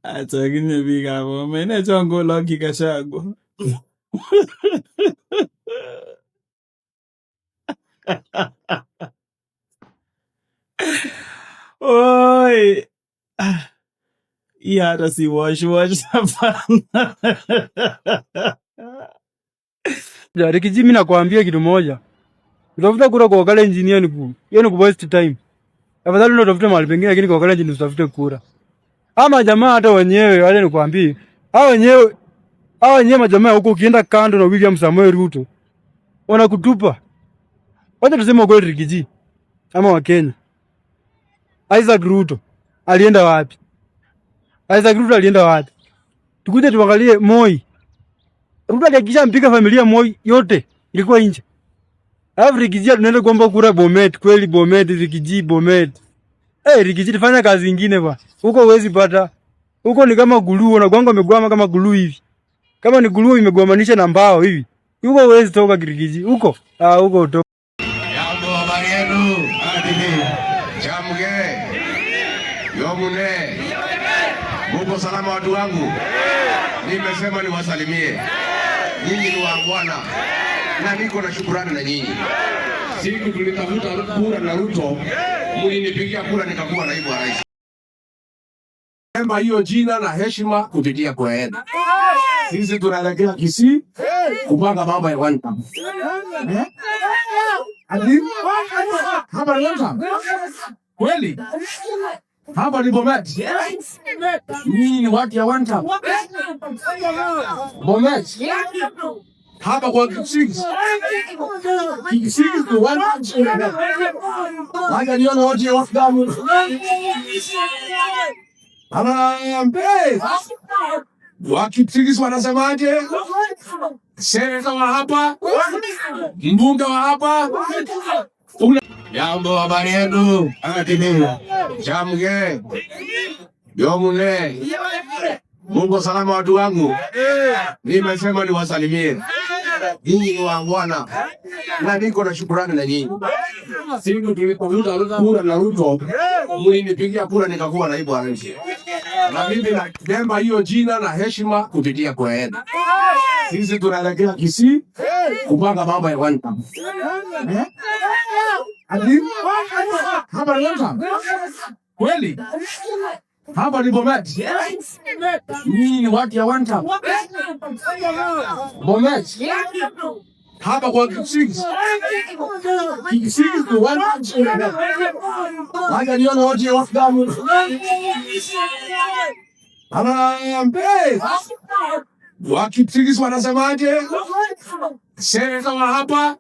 Atokine biikab Bomet ne chon kolokyi Gachagua. Oi. Hii hata si wash hapana. Rikiji, mimi nakwambia kitu moja. Utafuta kura kwa Kalenjin ni ku waste time. Afadhali ndio utafuta mahali pengine, lakini kwa Kalenjin usitafute kura. Ama jamaa hata wenyewe wale nikwambie. Hao wenyewe majamaa huko ukienda kando na William Samoei Ruto wanakutupa. Wacha tuseme kweli Rikiji ama wa Kenya. Isaac Ruto alienda wapi? Tukuje tuangalie Moi. Ruto alihakikisha mpiga familia Moi yote ilikuwa nje. Alafu Rikiji tunaenda kuomba kura Bomet, kweli Bomet, Rikiji Bomet. Rikiji tufanya kazi nyingine ba. Huko huwezi pata. Huko ni kama glue, unagonga umegwama kama glue hivi. Kama ni glue imegwamanisha na mbao hivi. Huko huwezi toka Rikiji. Huko utoka. Jambo, habari yenu? Chamge. Yomune. Mungu salama watu wangu. Nimesema niwasalimie. Nyinyi ni wangwana. Na niko na shukrani na nyinyi. Siku tulitafuta kura na Ruto, mlinipigia kura nikakuwa naibu wa rais. Sema hiyo jina na heshima kupitia kwa yeye. Sisi tunaelekea Kisii kupanga mambo ya one time. Hapa ni one time. Kweli? Hapa ni Bomet. Nyinyi ni watu ya one time. Bomet. Hapa kwa Kisii. Kisii ni one time. Haya niona wote ya wafahamu. Wakipsigis wanasemaje? Seneta wa hapa, mbunge wa hapa. Jambo, habari yenu? Chamge. Yomune. Mungu salama watu wangu. Nimesema niwasalimie. Nyinyi ni wangwana. Na niko na shukrani na nyinyi. Siku tulitafuta kura na Ruto, mlinipigia kura nikakuwa naibu wa rais. Na mimi nasema hiyo jina na heshima kupitia kwa yeye. Sisi tunaelekea Kisii kupanga mambo ya one time. Hapa ni one time. Kweli? Hapa ni Bomet. Nyinyi ni watu ya one time. Bomet. Hapa kwa Kisii. Kisii ni one time. Haya niona wote ya wafahamu. Wakipsigis wanasemaje? Seneta wa hapa,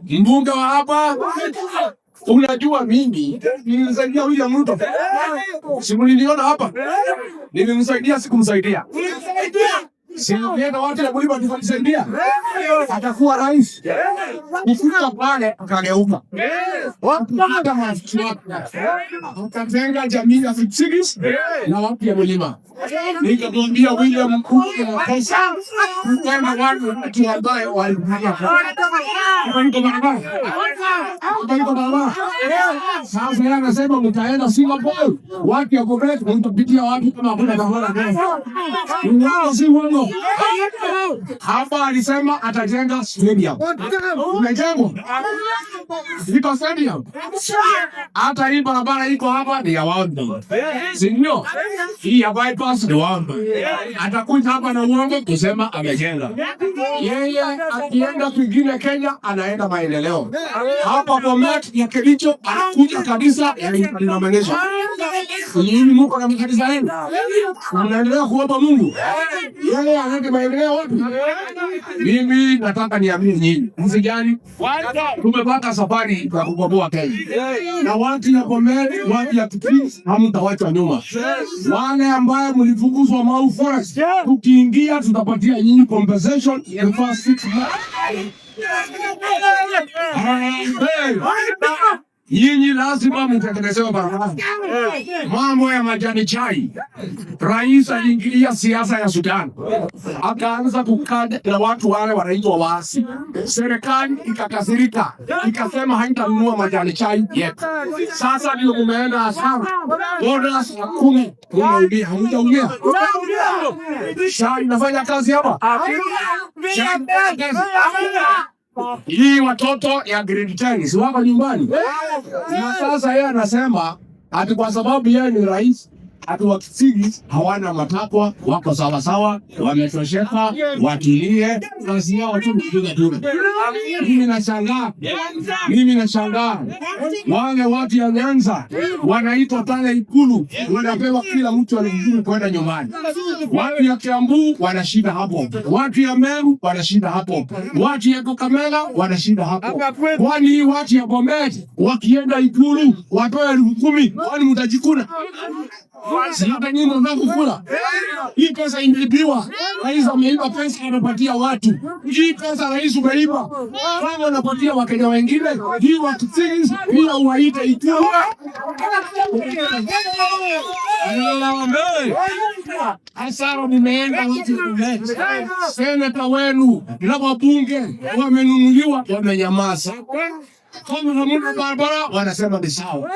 mbunge wa hapa. Unajua mimi nilimsaidia William Ruto. Simuliniona hapa. Nilimsaidia sikumsaidia. Sina wote na kulipa nifanisaidia. Atakuwa rais. Nifika pale akageuka. Watu kama akatenga jamii ya Kipsigis na watu ya Mlima. Nikamwambia William mkuu wa pesa. Kama watu ambao walipiga. Sasa yeye anasema mtaenda Singapore. Watu ya Bomet mtapitia wapi kama hakuna dharura ndio. Ndio si uongo. Hapa alisema atajenga stadium. Umejengwa? Iko stadium. Hata hii barabara iko hapa ni ya wao. Sinyo? Hii ya bypass ni wao. Atakuja hapa na uongo kusema amejenga. Yeye akienda kwingine Kenya anaenda maendeleo. Hapa Bomet ya Kericho anakuja kabisa inamaanisha. Nyinyi mko na kanisa lenu. Mnaendelea kuomba Mungu. Yeye anaenda maendeleo wapi? Mimi nataka niamini nyinyi. Msijali. Tumepata safari ya kukomboa Kenya. Na watu ya Bomet, watu ya Kisii hamtawachwa nyuma. Wale ambao mlifukuzwa Mau Forest, tukiingia tutapatia nyinyi compensation in first 6 months. Nyinyi lazima mtekelezwe barabara. Mambo ya majani chai. Rais aliingilia siasa ya Sudan. Akaanza kukaa na watu wale wanaitwa waasi. Serikali ikakasirika. Ikasema haitanunua majani chai yetu. Sasa ndio mumeenda hasara. Bonus hakuna. Unaumia, hujaumia. Chai inafanya kazi hapa. Hii watoto ya grade 10 si wako nyumbani. Na sasa yeye anasema ati kwa sababu yeye ni rais, ati wakisigi hawana matakwa, wako sawa sawa, wametosheka, watulie, kazi yao tu kupiga dura. Mimi nashangaa. Wale watu ya Nyanza wanaitwa pale Ikulu, wanapewa kila mtu anajibu kwenda nyumbani. Watu ya Kiambu wanashinda hapo. Watu ya Meru wanashinda hapo. Watu ya Kakamega wanashinda hapo. Kwani watu ya Bomet wakienda Ikulu watoe 10,000, kwani mtajikuna? Sasa nyinyi mnataka kukula. Hii pesa imeibiwa. Rais ameiba pesa anapatia watu. Hii pesa rais umeiba. Kama anapatia Wakenya wengine, hii watu things bila uwaite Ikulu. Hasara nimeenda watu kuleta. Seneta wenu na wabunge wamenunuliwa, wamenyamaza. Kama hamuna barabara wanasema ni sawa.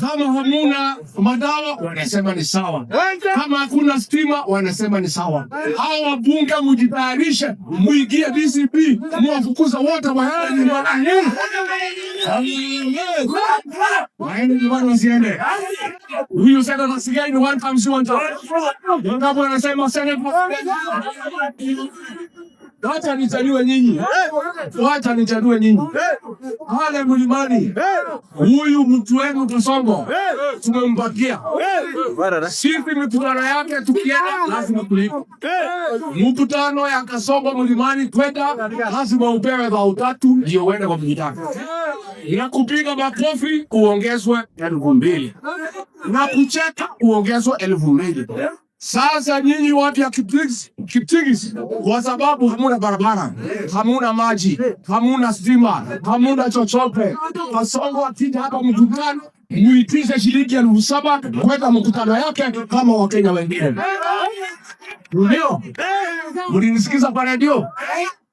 Kama hamuna madawa wanasema ni sawa. Kama hakuna stima wanasema ni sawa. Hawa wabunge mjitayarishe, muingie DCP, muwafukuza wote waende nyumbani. Waende nyumbani wasiende. Huyu Senator Sigai ni one time one time. Ngapo anasema Senator. Wacha nichadue nyinyi. Wacha nichadue nyinyi. Hale mlimani. Huyu mtu wenu Kasongo tumempatia. Sisi mikutano yake tukienda lazima kulipa. Mkutano ya Kasongo mlimani kwenda lazima upewe 3,000 ndio uende kwa mkutano. Na kupiga makofi uongezwe 2,000. Na kucheka uongezwe 2,000. Sasa nyinyi watu ya Kiptigis, kwa sababu hamuna barabara, hamuna maji, hamuna stima, hamuna chochote. Kasongo akija hapa mkutano, muitishe shilingi 7,000 kwenda mkutano yake kama Wakenya wengine. Ndio. Mlinisikiza kwa radio?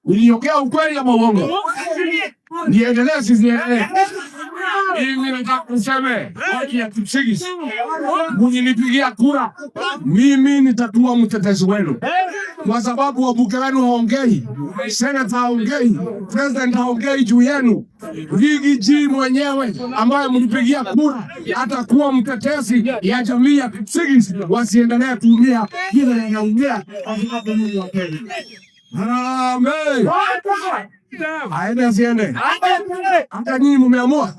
Niliongea ukweli ama uongo? Niendelee siendelee? Mimi nataka kuseme watu ya Kipsigis, mnipigia kura, mimi nitakuwa mtetezi wenu. Kwa sababu wabunge wenu haongei, seneta haongei, president haongei juu yenu. Riggy G mwenyewe ambaye mlipigia kura atakuwa mtetezi ya jamii ya Kipsigis, wasiendelee kuumia vile wanaumia katika jamii ya Kenya. Amen. Aende asiende. Hata nyinyi mmeamua.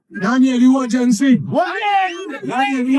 Nani aliua Gen Z? Nani